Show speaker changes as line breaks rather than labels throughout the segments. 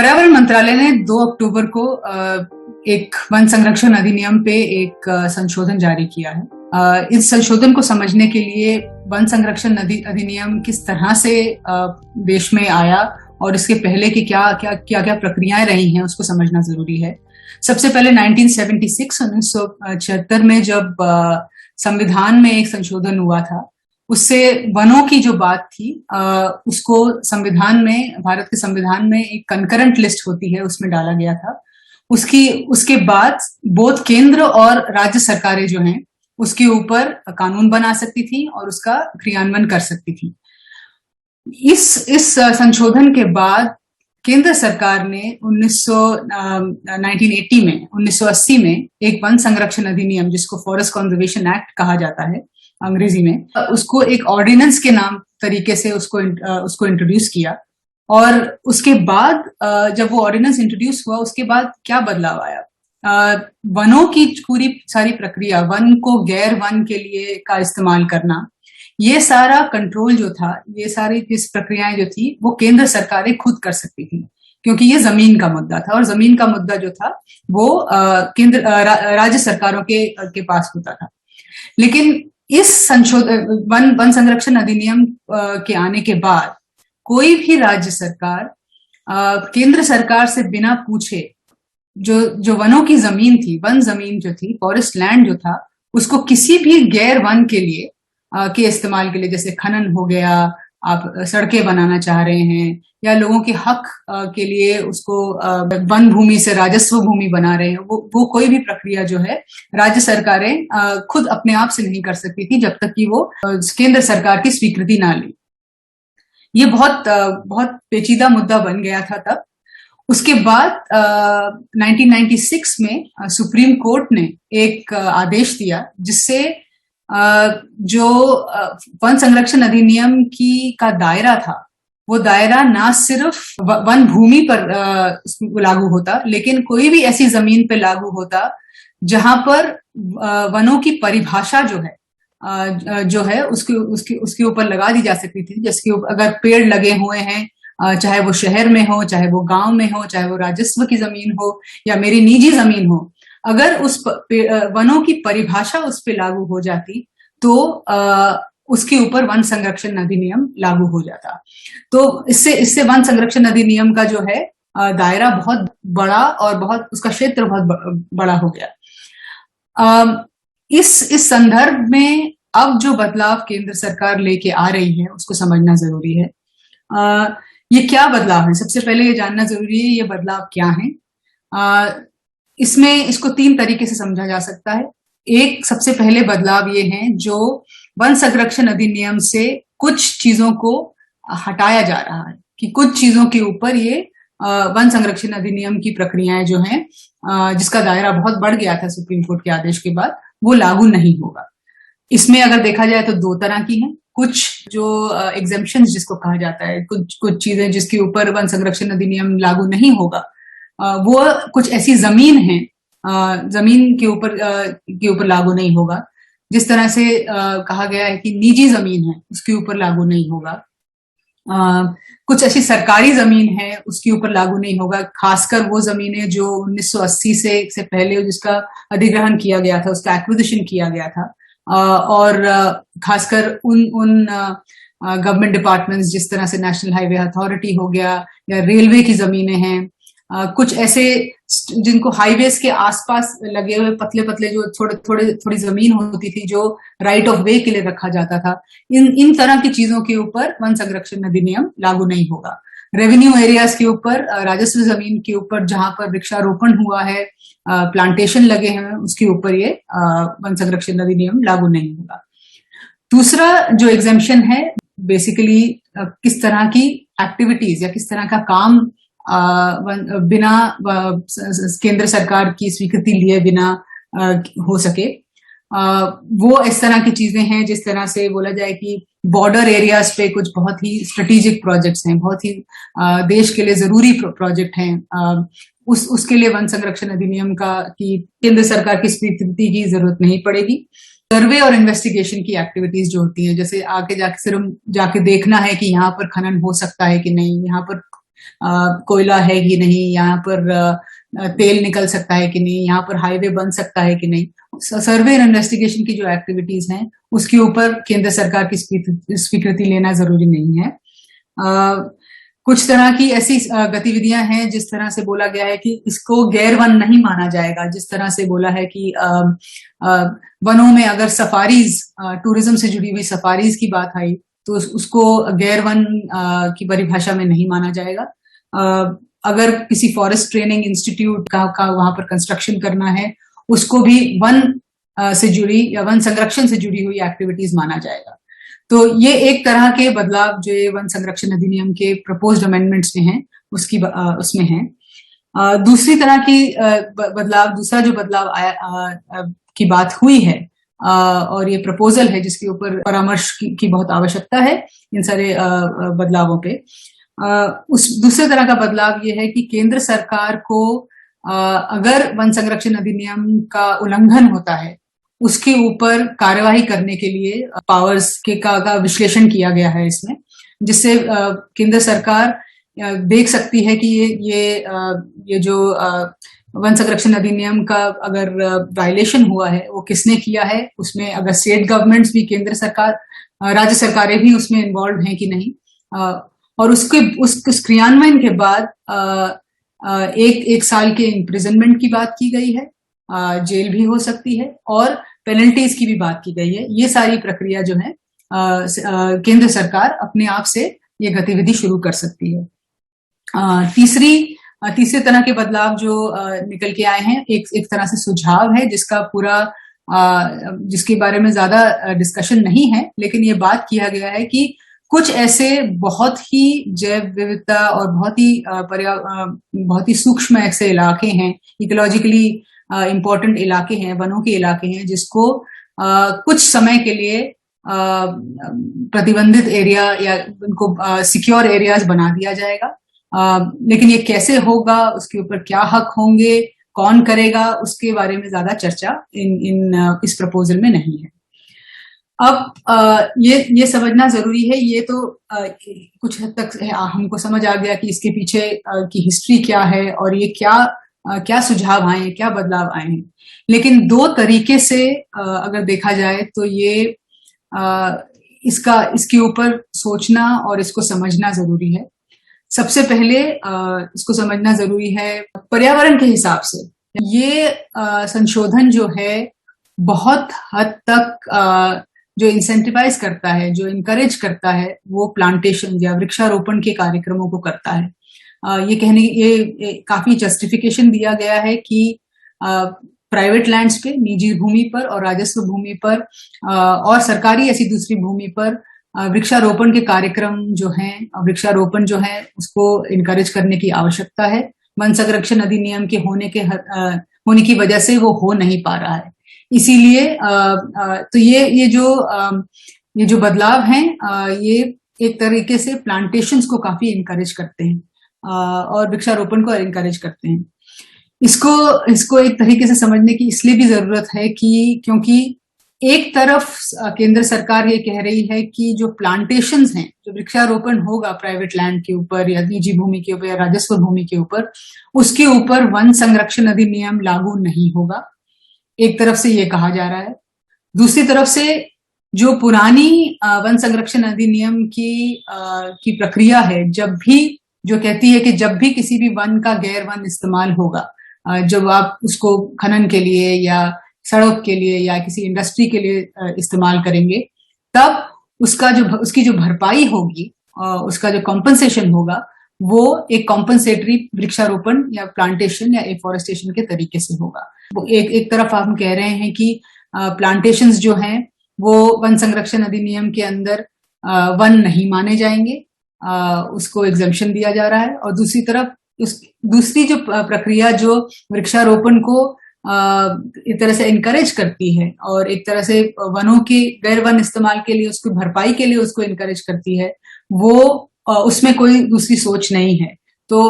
पर्यावरण मंत्रालय ने 2 अक्टूबर को एक वन संरक्षण अधिनियम पे एक संशोधन जारी किया है। इस संशोधन को समझने के लिए वन संरक्षण अधिनियम किस तरह से देश में आया और इसके पहले की क्या प्रक्रियाएं रही हैं उसको समझना जरूरी है। सबसे पहले 1976 में जब संविधान में एक संशोधन हुआ था, उससे वनों की जो बात थी उसको भारत के संविधान में एक कंकरेंट लिस्ट होती है, उसमें डाला गया था। उसके बाद बोथ केंद्र और राज्य सरकारें जो हैं उसके ऊपर कानून बना सकती थी और उसका क्रियान्वयन कर सकती थी। इस संशोधन के बाद केंद्र सरकार ने 1980 में एक वन संरक्षण अधिनियम, जिसको फॉरेस्ट कंजर्वेशन एक्ट कहा जाता है अंग्रेजी में, उसको एक ऑर्डिनेंस के नाम तरीके से उसको इंट्रोड्यूस किया। और उसके बाद जब वो ऑर्डिनेंस इंट्रोड्यूस हुआ, उसके बाद क्या बदलाव आया? वनों की पूरी सारी प्रक्रिया, वन को गैर वन के लिए का इस्तेमाल करना, ये सारा कंट्रोल जो था, ये सारी इस प्रक्रियाएं जो थी, वो केंद्र सरकारें खुद कर सकती थी, क्योंकि ये जमीन का मुद्दा था और जमीन का मुद्दा जो था वो राज्य सरकारों के पास होता था। लेकिन इस वन संरक्षण अधिनियम के आने के बाद कोई भी राज्य सरकार केंद्र सरकार से बिना पूछे जो वनों की जमीन थी, वन जमीन जो थी, फॉरेस्ट लैंड जो था, उसको किसी भी गैर वन के लिए के इस्तेमाल के लिए, जैसे खनन हो गया, आप सड़कें बनाना चाह रहे हैं, या लोगों के हक के लिए उसको वन भूमि से राजस्व भूमि बना रहे हैं, वो कोई भी प्रक्रिया जो है राज्य सरकारें खुद अपने आप से नहीं कर सकती थी जब तक कि वो केंद्र सरकार की स्वीकृति ना ली। ये बहुत पेचीदा मुद्दा बन गया था तब। उसके बाद 1996 में सुप्रीम कोर्ट ने एक आदेश दिया, जिससे जो वन संरक्षण अधिनियम का दायरा था, वो दायरा ना सिर्फ वन भूमि पर लागू होता, लेकिन कोई भी ऐसी जमीन पे लागू होता जहां पर वनों की परिभाषा जो है उसके ऊपर लगा दी जा सकती थी। जैसे कि अगर पेड़ लगे हुए हैं, चाहे वो शहर में हो, चाहे वो गांव में हो, चाहे वो राजस्व की जमीन हो या मेरी निजी जमीन हो, अगर उस वनों की परिभाषा उस पे लागू हो जाती तो उसके ऊपर वन संरक्षण अधिनियम लागू हो जाता। तो इससे वन संरक्षण अधिनियम का जो है दायरा बहुत बड़ा और उसका क्षेत्र बहुत बड़ा हो गया। इस संदर्भ में अब जो बदलाव केंद्र सरकार लेके आ रही है उसको समझना जरूरी है। ये क्या बदलाव है? सबसे पहले ये जानना जरूरी है ये बदलाव क्या है। इसको 3 तरीके से समझा जा सकता है। एक सबसे पहले बदलाव ये है, जो वन संरक्षण अधिनियम से कुछ चीजों को हटाया जा रहा है, कि कुछ चीजों के ऊपर ये वन संरक्षण अधिनियम की प्रक्रियाएं जो हैं, जिसका दायरा बहुत बढ़ गया था सुप्रीम कोर्ट के आदेश के बाद, वो लागू नहीं होगा। इसमें अगर देखा जाए तो 2 तरह की हैं। कुछ जो एग्जेम्पशंस जिसको कहा जाता है, कुछ चीजें जिसके ऊपर वन संरक्षण अधिनियम लागू नहीं होगा, वो कुछ ऐसी जमीन है, जमीन के ऊपर लागू नहीं होगा। जिस तरह से कहा गया है कि निजी जमीन है उसके ऊपर लागू नहीं होगा। कुछ ऐसी सरकारी जमीन है उसके ऊपर लागू नहीं होगा, खासकर वो जमीनें जो 1980 से पहले जिसका अधिग्रहण किया गया था, उसका एक्विजिशन किया गया था, और खासकर उन गवर्नमेंट डिपार्टमेंट्स जिस तरह से नेशनल हाईवे अथॉरिटी हो गया या रेलवे की जमीनें हैं, कुछ ऐसे जिनको हाईवेज के आसपास लगे हुए पतले जो थोड़ी जमीन होती थी, जो राइट ऑफ वे के लिए रखा जाता था, इन तरह की चीजों के ऊपर वन संरक्षण अधिनियम लागू नहीं होगा। रेवेन्यू एरियाज के ऊपर, राजस्व जमीन के ऊपर जहां पर वृक्षारोपण हुआ है, प्लांटेशन लगे हैं, उसके ऊपर ये वन संरक्षण अधिनियम लागू नहीं होगा। दूसरा जो एग्जेम्पशन है, बेसिकली किस तरह की एक्टिविटीज या किस तरह का काम बिना केंद्र सरकार की स्वीकृति लिए बिना हो सके, वो इस तरह की चीजें हैं। जिस तरह से बोला जाए कि बॉर्डर एरियाज पे कुछ बहुत ही स्ट्रेटेजिक प्रोजेक्ट्स हैं, बहुत ही देश के लिए जरूरी प्रोजेक्ट हैं, उसके लिए वन संरक्षण अधिनियम की केंद्र सरकार की स्वीकृति की जरूरत नहीं पड़ेगी। सर्वे और इन्वेस्टिगेशन की एक्टिविटीज जो होती है, जैसे आके जाके सिर्फ जाके देखना है कि यहाँ पर खनन हो सकता है कि नहीं, यहाँ पर कोयला है कि नहीं, यहाँ पर तेल निकल सकता है कि नहीं, यहाँ पर हाईवे बन सकता है कि नहीं। सर्वे एंड इन्वेस्टिगेशन की जो एक्टिविटीज हैं उसके ऊपर केंद्र सरकार की स्वीकृति लेना जरूरी नहीं है। कुछ तरह की ऐसी गतिविधियां हैं जिस तरह से बोला गया है कि इसको गैर वन नहीं माना जाएगा। जिस तरह से बोला है कि वनों में अगर सफारीज, टूरिज्म से जुड़ी हुई सफारीज की बात आई तो उसको गैर वन की परिभाषा में नहीं माना जाएगा। अगर किसी फॉरेस्ट ट्रेनिंग इंस्टीट्यूट का वहां पर कंस्ट्रक्शन करना है, उसको भी वन से जुड़ी या वन संरक्षण से जुड़ी हुई एक्टिविटीज माना जाएगा। तो ये एक तरह के बदलाव जो ये वन संरक्षण अधिनियम के प्रपोज्ड अमेंडमेंट्स में हैं उसमें है। दूसरी तरह की दूसरा जो बदलाव आया की बात हुई है और ये प्रपोजल है जिसके ऊपर परामर्श की बहुत आवश्यकता है इन सारे बदलावों पे। उस दूसरे तरह का बदलाव ये है कि केंद्र सरकार को अगर वन संरक्षण अधिनियम का उल्लंघन होता है उसके ऊपर कार्यवाही करने के लिए पावर्स का विश्लेषण किया गया है इसमें, जिससे केंद्र सरकार देख सकती है कि ये जो वन संरक्षण अधिनियम का अगर वायलेशन हुआ है वो किसने किया है, उसमें अगर स्टेट गवर्नमेंट्स भी, केंद्र सरकार, राज्य सरकारें भी उसमें इन्वॉल्व हैं कि नहीं, और उस क्रियान्वयन के बाद एक साल के इम्प्रिजनमेंट की बात की गई है, जेल भी हो सकती है और पेनल्टीज की भी बात की गई है। ये सारी प्रक्रिया जो है केंद्र सरकार अपने आप से ये गतिविधि शुरू कर सकती है। तीसरे तरह के बदलाव जो निकल के आए हैं, एक तरह से सुझाव है जिसके बारे में ज्यादा डिस्कशन नहीं है, लेकिन ये बात किया गया है कि कुछ ऐसे बहुत ही जैव विविधता और बहुत ही सूक्ष्म ऐसे इलाके हैं, इकोलॉजिकली इम्पोर्टेंट इलाके हैं, वनों के इलाके हैं, जिसको कुछ समय के लिए प्रतिबंधित एरिया या उनको सिक्योर एरियाज बना दिया जाएगा। लेकिन ये कैसे होगा, उसके ऊपर क्या हक होंगे, कौन करेगा, उसके बारे में ज्यादा चर्चा इस प्रपोजल में नहीं है। अब ये समझना जरूरी है, ये तो कुछ हद तक हमको समझ आ गया कि इसके पीछे की हिस्ट्री क्या है और ये क्या सुझाव आए हैं, क्या बदलाव आए हैं। लेकिन दो तरीके से अगर देखा जाए तो ये इसके ऊपर सोचना और इसको समझना जरूरी है। सबसे पहले इसको समझना जरूरी है पर्यावरण के हिसाब से। ये संशोधन जो है बहुत हद तक जो इंसेंटिवाइज करता है, जो इनकरेज करता है, वो प्लांटेशन या वृक्षारोपण के कार्यक्रमों को करता है। ये काफी जस्टिफिकेशन दिया गया है कि प्राइवेट लैंड्स पे, निजी भूमि पर और राजस्व भूमि पर और सरकारी ऐसी दूसरी भूमि पर वृक्षारोपण के कार्यक्रम जो हैं, वृक्षारोपण जो है उसको इनकरेज करने की आवश्यकता है। वन संरक्षण अधिनियम के होने की वजह से वो हो नहीं पा रहा है। इसीलिए तो ये जो बदलाव हैं ये एक तरीके से प्लांटेशंस को काफी इनकरेज करते हैं और वृक्षारोपण को इनकरेज करते हैं। इसको एक तरीके से समझने की इसलिए भी जरूरत है कि क्योंकि एक तरफ केंद्र सरकार ये कह रही है कि जो प्लांटेशंस हैं, जो वृक्षारोपण होगा प्राइवेट लैंड के ऊपर या निजी भूमि के ऊपर या राजस्व भूमि के ऊपर, उसके ऊपर वन संरक्षण अधिनियम लागू नहीं होगा। एक तरफ से ये कहा जा रहा है। दूसरी तरफ से जो पुरानी वन संरक्षण अधिनियम की प्रक्रिया है, जो कहती है कि जब भी किसी भी वन का गैर वन इस्तेमाल होगा, जब आप उसको खनन के लिए या सड़क के लिए या किसी इंडस्ट्री के लिए इस्तेमाल करेंगे, तब उसकी जो भरपाई होगी, उसका जो कॉम्पनसेशन होगा, वो एक कॉम्पनसेटरी वृक्षारोपण या प्लांटेशन या एफॉरेस्टेशन के तरीके से होगा। एक तरफ हम कह रहे हैं कि प्लांटेशंस जो हैं वो वन संरक्षण अधिनियम के अंदर वन नहीं माने जाएंगे, उसको एग्जम्पशन दिया जा रहा है, और दूसरी तरफ दूसरी जो प्रक्रिया जो वृक्षारोपण को एक तरह से इनकरेज करती है और एक तरह से वनों के गैर वन इस्तेमाल के लिए, उसकी भरपाई के लिए उसको इनकरेज करती है, वो उसमें कोई दूसरी सोच नहीं है। तो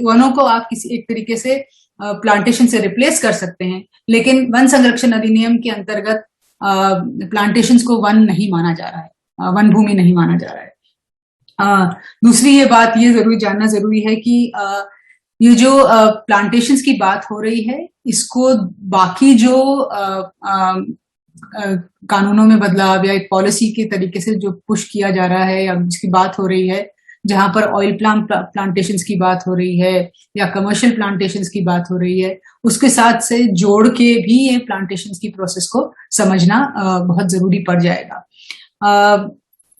वनों को आप किसी एक तरीके से प्लांटेशन से रिप्लेस कर सकते हैं, लेकिन वन संरक्षण अधिनियम के अंतर्गत प्लांटेशंस को वन नहीं माना जा रहा है, वन भूमि नहीं माना जा रहा है। दूसरी ये बात ये जरूर जानना जरूरी है कि ये जो प्लांटेशंस की बात हो रही है, इसको बाकी जो कानूनों में बदलाव या एक पॉलिसी के तरीके से जो पुश किया जा रहा है या जिसकी बात हो रही है, जहां पर ऑयल प्लांटेशंस की बात हो रही है या कमर्शियल प्लांटेशंस की बात हो रही है, उसके साथ से जोड़ के भी ये प्लांटेशंस की प्रोसेस को समझना बहुत जरूरी पड़ जाएगा।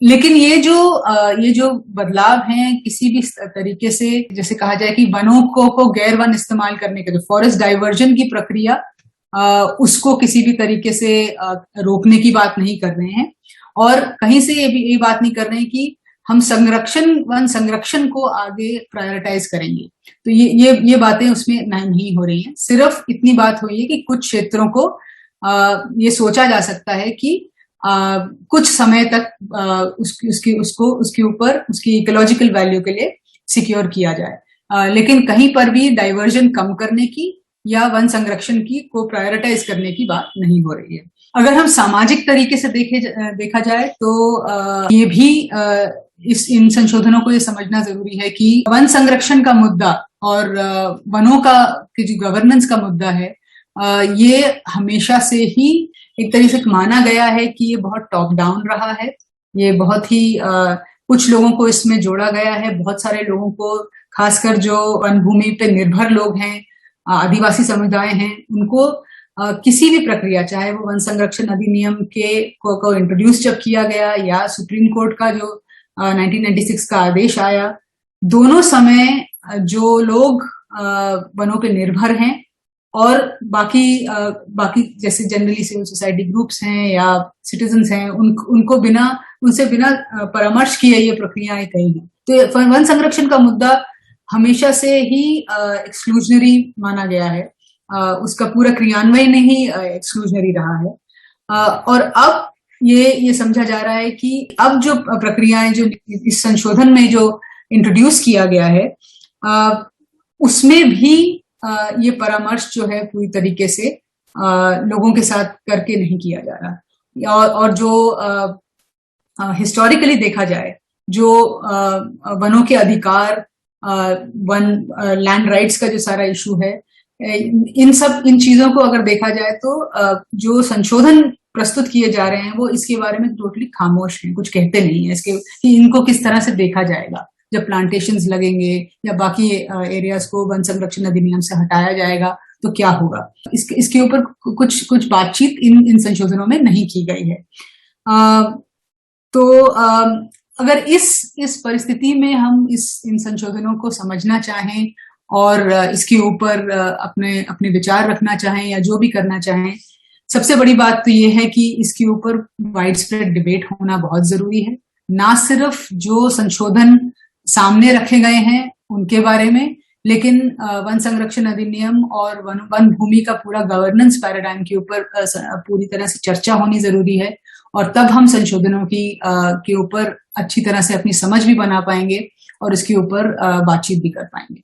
लेकिन ये जो बदलाव हैं किसी भी तरीके से, जैसे कहा जाए कि वनों को गैर वन इस्तेमाल करने का जो फॉरेस्ट डाइवर्जन की प्रक्रिया, उसको किसी भी तरीके से रोकने की बात नहीं कर रहे हैं, और कहीं से ये बात नहीं कर रहे हैं कि हम वन संरक्षण को आगे प्रायोरिटाइज करेंगे। तो ये बातें उसमें नहीं हो रही हैं। सिर्फ इतनी बात हुई है कि कुछ क्षेत्रों को ये सोचा जा सकता है कि कुछ समय तक उसके ऊपर उसकी इकोलॉजिकल वैल्यू के लिए सिक्योर किया जाए, लेकिन कहीं पर भी डाइवर्जन कम करने की या वन संरक्षण की को प्रायोरिटाइज करने की बात नहीं हो रही है। अगर हम सामाजिक तरीके से देखा जाए तो ये भी इन संशोधनों को ये समझना जरूरी है कि वन संरक्षण का मुद्दा और वनों का जो गवर्नेंस का मुद्दा है, ये हमेशा से ही एक तरीके से माना गया है कि ये बहुत टॉप डाउन रहा है। ये बहुत ही कुछ लोगों को इसमें जोड़ा गया है, बहुत सारे लोगों को, खासकर जो वन भूमि पे निर्भर लोग हैं, आदिवासी समुदाय हैं, उनको किसी भी प्रक्रिया, चाहे वो वन संरक्षण अधिनियम को इंट्रोड्यूस जब किया गया या सुप्रीम कोर्ट का जो 1996 का आदेश आया, दोनों समय जो लोग वनों पे निर्भर हैं और बाकी जैसे जनरली सिविल सोसाइटी ग्रुप्स हैं या सिटीजन्स हैं, उनसे बिना परामर्श किए ये प्रक्रियाएं कही हैं। तो वन संरक्षण का मुद्दा हमेशा से ही एक्सक्लूजनरी माना गया है, उसका पूरा क्रियान्वयन ही एक्सक्लूजनरी रहा है, और अब ये समझा जा रहा है कि अब जो प्रक्रियाएं जो इस संशोधन में जो इंट्रोड्यूस किया गया है, उसमें भी ये परामर्श जो है पूरी तरीके से लोगों के साथ करके नहीं किया जा रहा, और जो हिस्टोरिकली देखा जाए, जो वनों के अधिकार, लैंड राइट्स का जो सारा इशू है, इन चीजों को अगर देखा जाए तो जो संशोधन प्रस्तुत किए जा रहे हैं वो इसके बारे में टोटली खामोश हैं, कुछ कहते नहीं है इसके कि इनको किस तरह से देखा जाएगा जब प्लांटेशंस लगेंगे या बाकी एरियाज को वन संरक्षण अधिनियम से हटाया जाएगा तो क्या होगा। इसके ऊपर कुछ बातचीत इन संशोधनों में नहीं की गई है। अगर इस परिस्थिति में हम इन संशोधनों को समझना चाहें और इसके ऊपर अपने विचार रखना चाहें या जो भी करना चाहें, सबसे बड़ी बात तो ये है कि इसके ऊपर वाइड स्प्रेड डिबेट होना बहुत जरूरी है, ना सिर्फ जो संशोधन सामने रखे गए हैं उनके बारे में, लेकिन वन संरक्षण अधिनियम और वन भूमि का पूरा गवर्नेंस पैराडाइम के ऊपर पूरी तरह से चर्चा होनी जरूरी है, और तब हम संशोधनों के ऊपर अच्छी तरह से अपनी समझ भी बना पाएंगे और इसके ऊपर बातचीत भी कर पाएंगे।